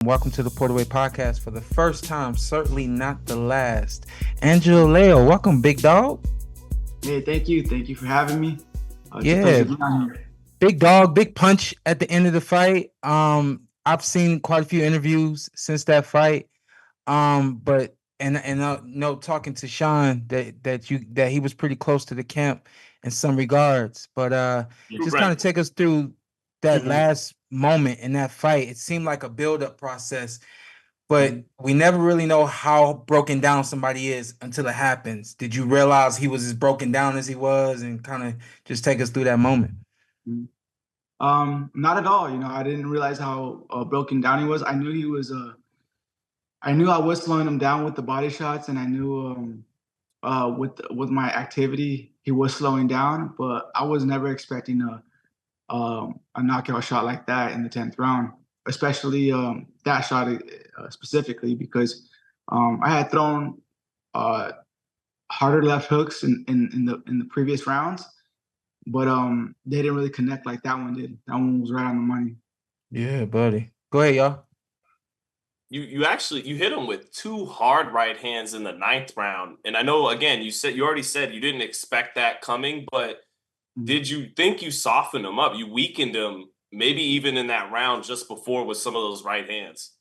welcome to the PorterWay Podcast for the first time, certainly not the last. Angelo, welcome, big dog. Hey, thank you. Thank you for having me. Big dog, big punch at the end of the fight. I've seen quite a few interviews since that fight. But talking to Sean that he was pretty close to the camp in some regards. But just kind of take us through that last moment in that fight. It seemed like a build-up process, but we never really know how broken down somebody is until it happens. Did you realize he was as broken down as he was, and kind of just take us through that moment? Not at all. I didn't realize how broken down he was. I knew he was. I knew I was slowing him down with the body shots, and I knew with my activity he was slowing down. But I was never expecting a knockout shot like that in the 10th round, especially that shot specifically because I had thrown harder left hooks in the previous rounds, but they didn't really connect like that one did. That one was right on the money. Yeah, buddy. Go ahead, y'all. You hit him with two hard right hands in the 9th round, and I know again you already said you didn't expect that coming, but did you think you softened him up? You weakened him, maybe even in that round just before with some of those right hands.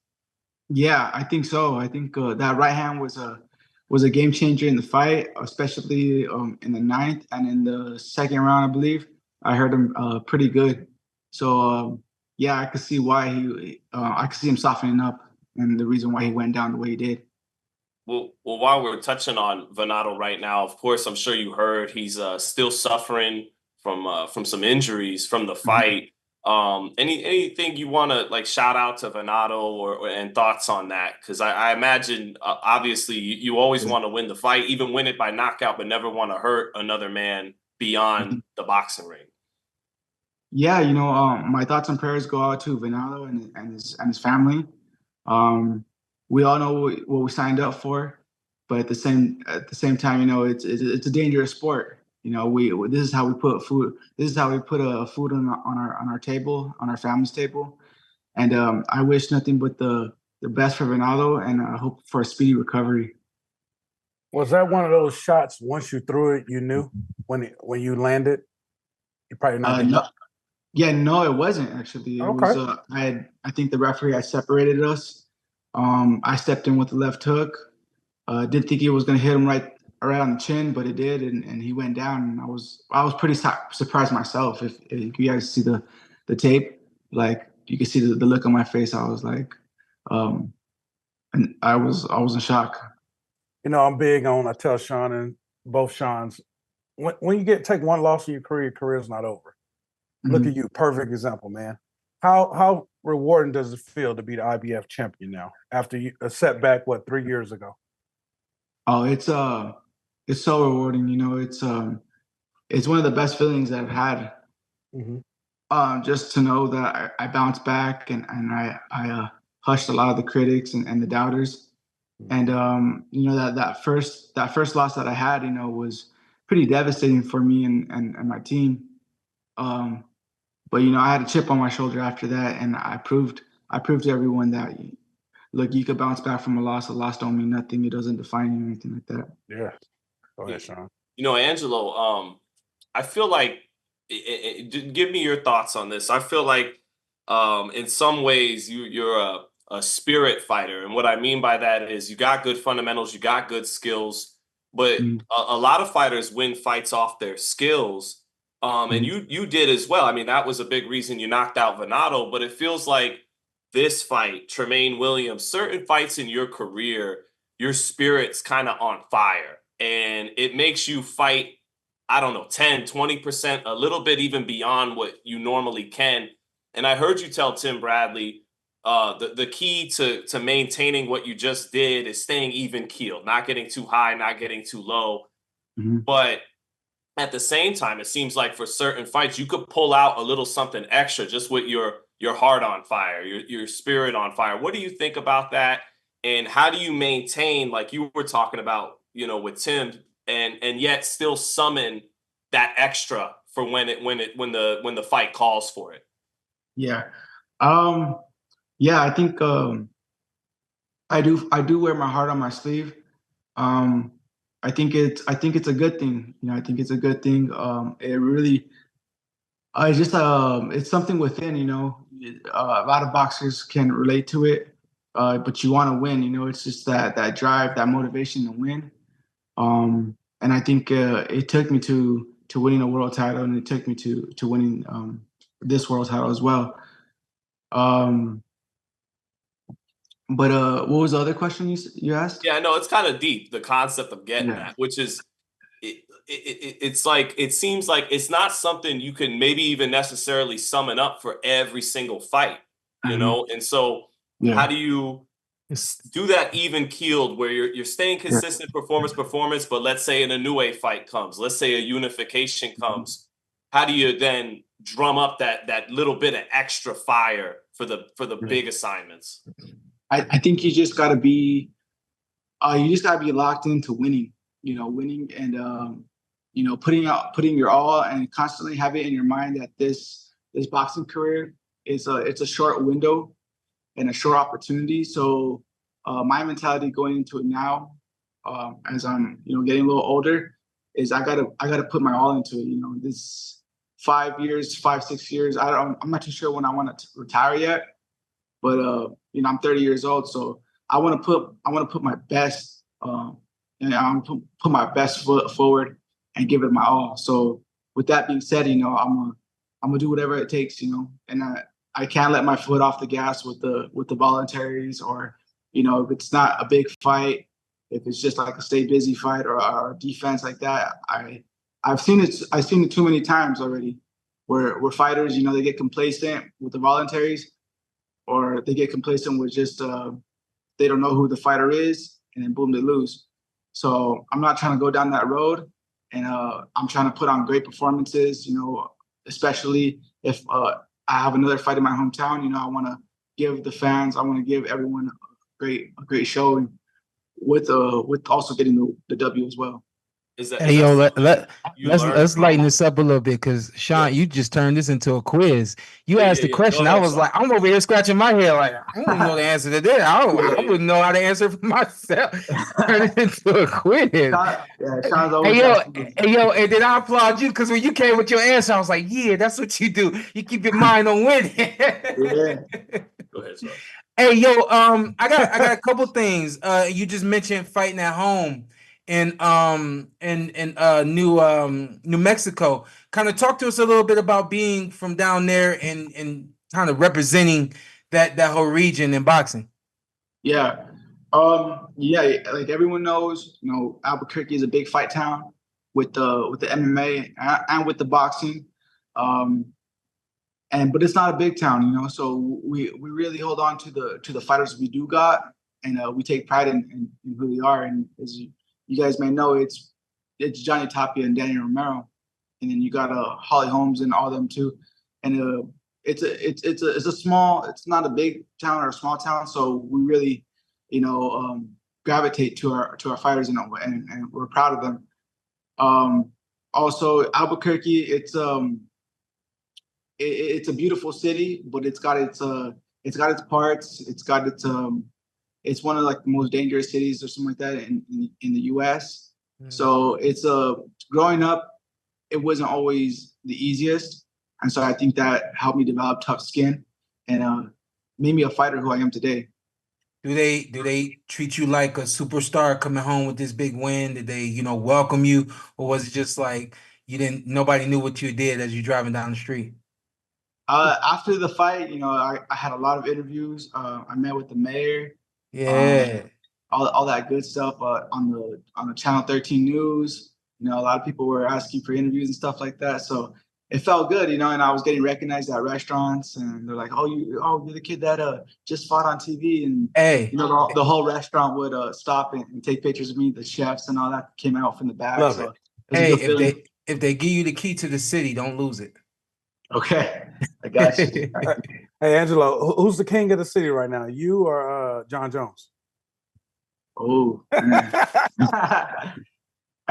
Yeah, I think so. I think that right hand was a game changer in the fight, especially in the 9th and in the 2nd round. I believe I heard him pretty good. So yeah, I could see why I could see him softening up, and the reason why he went down the way he did. Well, while we're touching on Venado right now, of course, I'm sure you heard he's still suffering from some injuries from the fight. Anything you want to shout out to Venado and thoughts on that? Because I imagine obviously you always want to win the fight, even win it by knockout, but never want to hurt another man beyond the boxing ring. Yeah, my thoughts and prayers go out to Venado and his family. We all know what we signed up for, but at the same time, it's a dangerous sport. This is how we put food. This is how we put food on our table, on our family's table. And I wish nothing but the best for Venado, and I hope for a speedy recovery. Was that one of those shots? Once you threw it, you knew when you landed. You probably not. No. Yeah, no, it wasn't actually. It was. I think the referee had separated us. I stepped in with the left hook. Didn't think he was going to hit him right on the chin, but it did, and he went down. And I was pretty surprised myself. If you guys see the tape, you can see the look on my face. I was like, and I was in shock. I'm big on. I tell Sean and both Sean's, when you take one loss in your career's not over. Look at you, perfect example, man. How rewarding does it feel to be the IBF champion now after a setback 3 years ago? Oh, it's so rewarding. It's one of the best feelings that I've had. Just to know that I bounced back and I hushed a lot of the critics and the doubters. And that first loss that I had, was pretty devastating for me and my team. But I had a chip on my shoulder after that, and I proved to everyone that look, you could bounce back from a loss. A loss don't mean nothing. It doesn't define you or anything like that. Yeah. Go ahead, Sean. Angelo, I feel like, give me your thoughts on this. I feel like in some ways you're a spirit fighter. And what I mean by that is you got good fundamentals, you got good skills, but a lot of fighters win fights off their skills. And you did as well. I mean, that was a big reason you knocked out Venado, but it feels like this fight, Tremaine Williams, certain fights in your career, your spirit's kind of on fire and it makes you fight, I don't know, 10, 20%, a little bit even beyond what you normally can. And I heard you tell Tim Bradley, the key to maintaining what you just did is staying even keeled, not getting too high, not getting too low. But at the same time, it seems like for certain fights, you could pull out a little something extra just with your heart on fire, your spirit on fire. What do you think about that? And how do you maintain, like you were talking about, with Tim, and yet still summon that extra for when the fight calls for it? Yeah. I think I do wear my heart on my sleeve. I think it's a good thing. I think it's a good thing. It really, it's just it's something within. A lot of boxers can relate to it, but you want to win. It's just that drive, that motivation to win. And I think it took me to winning a world title, and it took me to winning this world title as well. But what was the other question you asked? Yeah, no, it's kind of deep, the concept of getting that, which is it's like, it seems like it's not something you can maybe even necessarily summon up for every single fight, And so how do you do that even keeled where you're staying consistent performance, but let's say an Inoue fight comes, let's say a unification comes. How do you then drum up that little bit of extra fire for the big assignments? I think you just gotta be locked into winning, winning and putting your all, and constantly have it in your mind that this boxing career it's a short window and a short opportunity. So my mentality going into it now, as I'm getting a little older, is I gotta put my all into it. This 5 years, 6 years. I'm not too sure when I want to retire yet, but I'm 30 years old, so I want to put my best, and I'm put my best foot forward and give it my all. So with that being said, I'm gonna do whatever it takes, and I can't let my foot off the gas with the voluntaries, or if it's not a big fight, if it's just like a stay busy fight or defense like that. I've seen it too many times already, where fighters, they get complacent with the voluntaries, or they get complacent with just they don't know who the fighter is, and then boom, they lose. So I'm not trying to go down that road, and I'm trying to put on great performances. Especially if I have another fight in my hometown. I want to give the fans, I want to give everyone a great show, with also getting the W as well. Hey, yo, let's lighten this up a little bit, because Sean, you just turned this into a quiz. You asked the question. I was like, I'm over here scratching my head, like, I don't know the answer to this. I wouldn't know how to answer for myself. Turn it into a quiz. Sean's always hey, yo, and then I applaud you, because when you came with your answer, I was like, yeah, that's what you do. You keep your mind on winning. Go ahead, Sean. Hey, yo, I got a couple things. You just mentioned fighting at home in New Mexico. Kind of talk to us a little bit about being from down there and kind of representing that whole region in boxing. Yeah. Like everyone knows, Albuquerque is a big fight town with the MMA and with the boxing. But it's not a big town, so we really hold on to the fighters we do got, and we take pride in who they are. And as you guys may know, it's Johnny Tapia and Danny Romero, and then you got Holly Holmes and all them too. And it's not a big town or a small town, so we really gravitate to our fighters, and we're proud of them. Also Albuquerque, it's a beautiful city, but it's got its parts. It's one of like the most dangerous cities or something like that in the U.S. Mm. So it's growing up, it wasn't always the easiest, and so I think that helped me develop tough skin and made me a fighter who I am today. Do they treat you like a superstar coming home with this big win? Did they welcome you, or was it just like nobody knew what you did as you're driving down the street? After the fight, I had a lot of interviews. I met with the mayor. Yeah. All that good stuff on the Channel 13 news. A lot of people were asking for interviews and stuff like that. So it felt good, and I was getting recognized at restaurants, and they're like, "Oh, you're the kid that just fought on TV." And hey, the whole restaurant would stop and take pictures of me. The chefs and all that came out from the back. Love so it. If they give you the key to the city, don't lose it. Okay, I got you. Hey, Angelo, who's the king of the city right now? You or John Jones? Oh, I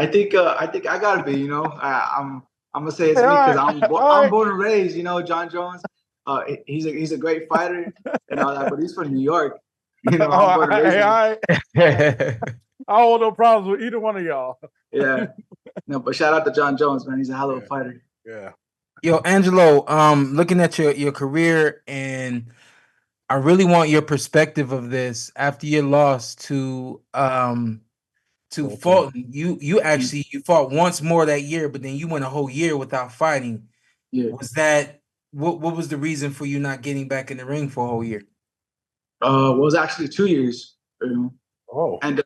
think I gotta be. I'm gonna say it's me because I'm born and raised. John Jones. He's a great fighter and all that, but he's from New York. You know, Oh, I'm born and raised. I don't want no problems with either one of y'all. Yeah. No, but shout out to John Jones, man. He's a hell of a fighter. Yeah. Yo, Angelo, looking at your career, and I really want your perspective of this after your loss to Fulton. You actually you fought once more that year, but then you went a whole year without fighting. Yeah. Was that what was the reason for you not getting back in the ring for a whole year? Well, it was actually 2 years. Oh. And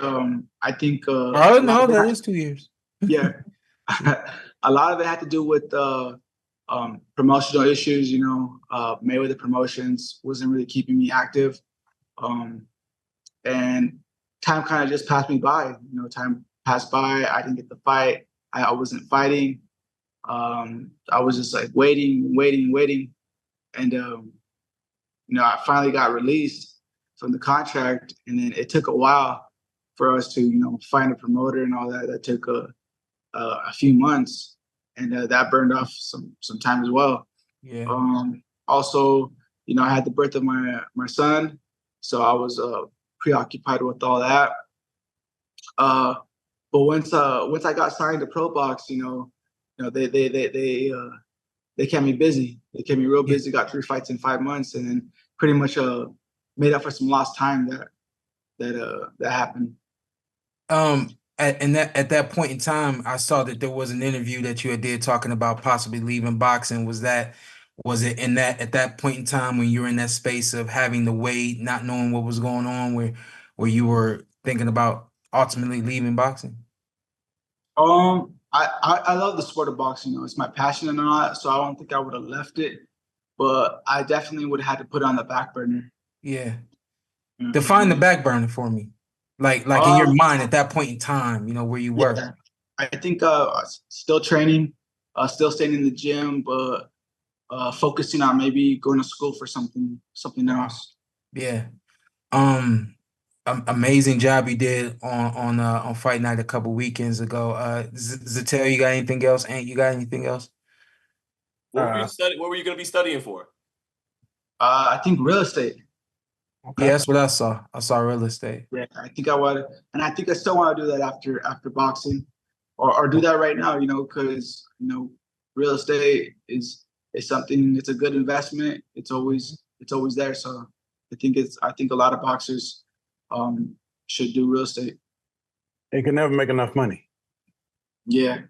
I think Oh no, that is 2 years. Yeah. A lot of it had to do with promotional issues, you know. Mayweather Promotions wasn't really keeping me active. And time kind of just passed me by. You know, time passed by. I didn't get the fight. I wasn't fighting. I was just like waiting. And, you know, I finally got released from the contract. And then it took a while for us to, you know, find a promoter and all that. That took a few months. And that burned off some time as well. Yeah. Also, you know, I had the birth of my son. So I was preoccupied with all that. But once I got signed to ProBox, you know, they kept me busy. They kept me real busy. Got 3 fights in 5 months, and then pretty much made up for some lost time that happened. At that point in time, I saw that there was an interview that you had did talking about possibly leaving boxing. Was it in that at that point in time when you were in that space of having to wait, not knowing what was going on, where you were thinking about ultimately leaving boxing? I love the sport of boxing. You know, it's my passion and all that. So I don't think I would have left it, but I definitely would have had to put it on the back burner. Yeah. Mm-hmm. Define the back burner for me. Like in your mind at that point in time, you know, where you were. Yeah. I think still training, still staying in the gym, but focusing on maybe going to school for something else. Yeah. Amazing job you did on Fight Night a couple weekends ago. Zittel, you got anything else? Antt, you got anything else? What were you going to be studying for? I think real estate. Okay. Yeah, that's what I saw. I saw real estate. Yeah, I think I would, and I think I still want to do that after boxing, or do that right now. You know, because you know, real estate is something. It's a good investment. It's always there. So I think a lot of boxers should do real estate. They can never make enough money. Yeah.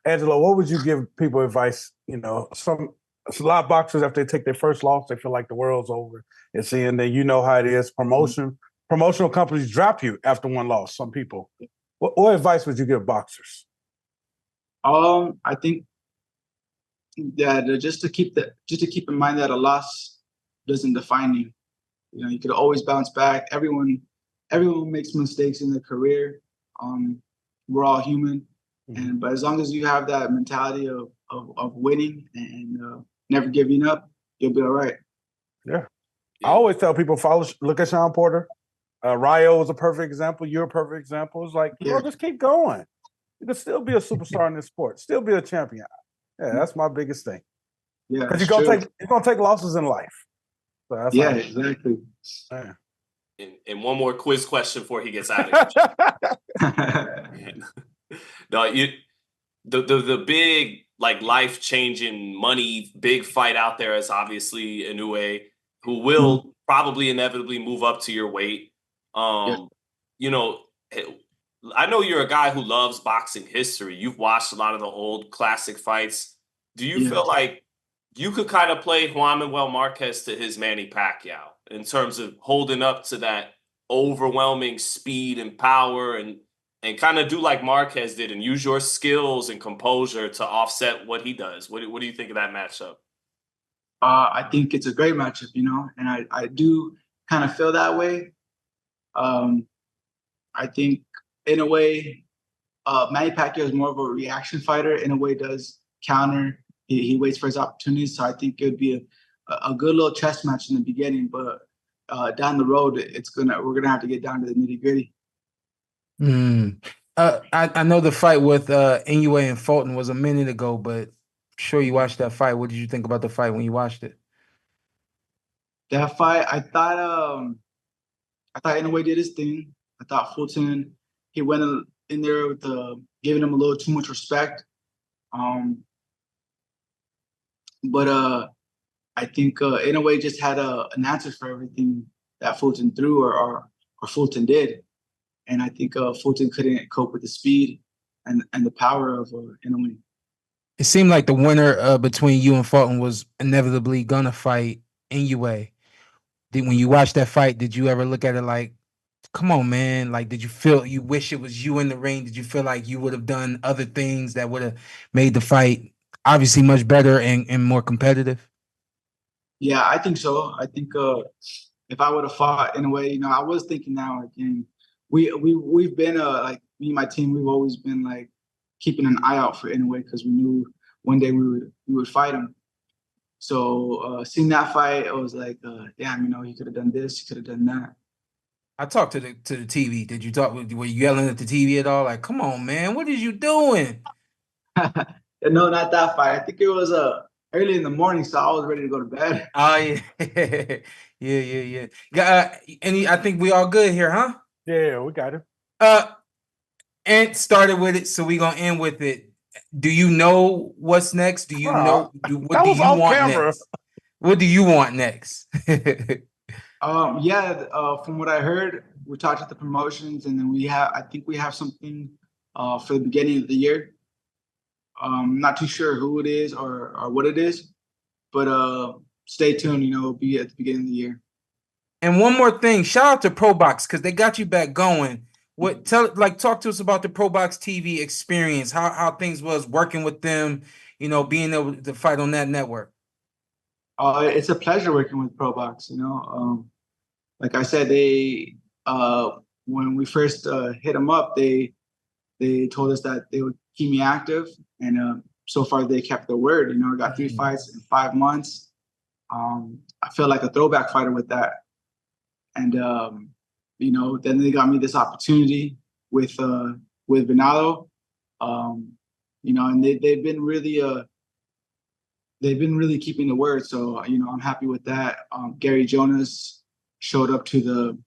Angelo, what would you give people advice? You know, a lot of boxers, after they take their first loss, they feel like the world's over. And seeing that, you know how it is. Promotional companies drop you after one loss. Some people. What advice would you give boxers? I think that just to keep in mind that a loss doesn't define you. You know, you could always bounce back. Everyone makes mistakes in their career. We're all human, but as long as you have that mentality of winning and never giving up, you'll be all right. Yeah. I always tell people, look at Shawn Porter. Ryo was a perfect example. You're a perfect example. It's like, bro, just keep going. You can still be a superstar in this sport, still be a champion. Yeah, that's my biggest thing. Yeah, because you're gonna take losses in life. So that's exactly. Yeah. And one more quiz question before he gets out of here. No, the big like life-changing money big fight out there is obviously Inoue, who will probably inevitably move up to your weight. You know, I know you're a guy who loves boxing history. You've watched a lot of the old classic fights. Do you feel like you could kind of play Juan Manuel Marquez to his Manny Pacquiao in terms of holding up to that overwhelming speed and power and kind of do like Marquez did and use your skills and composure to offset what he does? What do you think of that matchup? I think it's a great matchup, you know, and I do kind of feel that way. I think in a way, Manny Pacquiao is more of a reaction fighter. Inoue does counter. He waits for his opportunities. So I think it would be a good little chess match in the beginning, but down the road, we're gonna have to get down to the nitty gritty. I know the fight with Inoue and Fulton was a minute ago, but I'm sure you watched that fight. What did you think about the fight when you watched it? That fight, I thought I thought Inoue did his thing. I thought Fulton, he went in there with giving him a little too much respect. But I think Inoue just had an answer for everything that Fulton threw or Fulton did. And I think Fulton couldn't cope with the speed and the power of Inoue. It seemed like the winner between you and Fulton was inevitably gonna fight Inoue. When you watched that fight, did you ever look at it like, come on, man? Like, did you feel you wish it was you in the ring? Did you feel like you would have done other things that would have made the fight obviously much better and more competitive? Yeah, I think so. I think if I would have fought Inoue, I was thinking now again. We've been like me and my team. We've always been like keeping an eye out for Inoue because we knew one day we would fight him. So seeing that fight, I was like, damn, he could have done this, he could have done that. I talked to the TV. Did you talk? Were you yelling at the TV at all? Like, come on, man, what is you doing? No, not that fight. I think it was early in the morning, so I was ready to go to bed. Oh yeah, yeah. I think we all good here, huh? Yeah, we got it. Antt started with it, so we gonna end with it. Do you know what's next? Do you know what do you want next? What do you want next? From what I heard, we talked to the promotions, and then I think we have something for the beginning of the year. Not too sure who it is or what it is, but stay tuned. It'll be at the beginning of the year. And one more thing, shout out to ProBox because they got you back going. Talk to us about the ProBox TV experience, how things was working with them, being able to fight on that network. It's a pleasure working with ProBox. Like I said, they when we first hit them up, they told us that they would keep me active, and so far they kept their word. I got 3 fights in 5 months. I feel like a throwback fighter with that, and then they got me this opportunity with Brenagh, and they've been really keeping the word. So I'm happy with that. Gary Jonas showed up to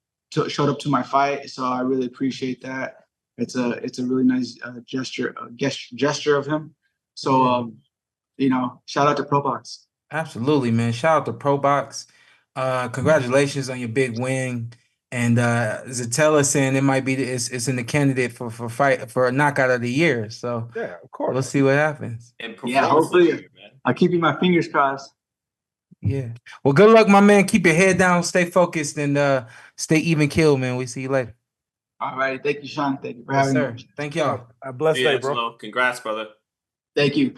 my fight, so I really appreciate that. It's a really nice gesture of him. So shout out to ProBox. Absolutely, man. Shout out to ProBox. Congratulations on your big win. And Zittel is saying it might be it's in the candidate for a knockout of the year. So yeah, of course. We'll see what happens. Yeah, hopefully. I'll keep my fingers crossed. Yeah. Well, good luck, my man. Keep your head down, stay focused, and stay even killed, man. We see you later. All right. Thank you, Sean. Thank you for having me. Thank y'all. A blessed day, bro. Angelo. Congrats, brother. Thank you.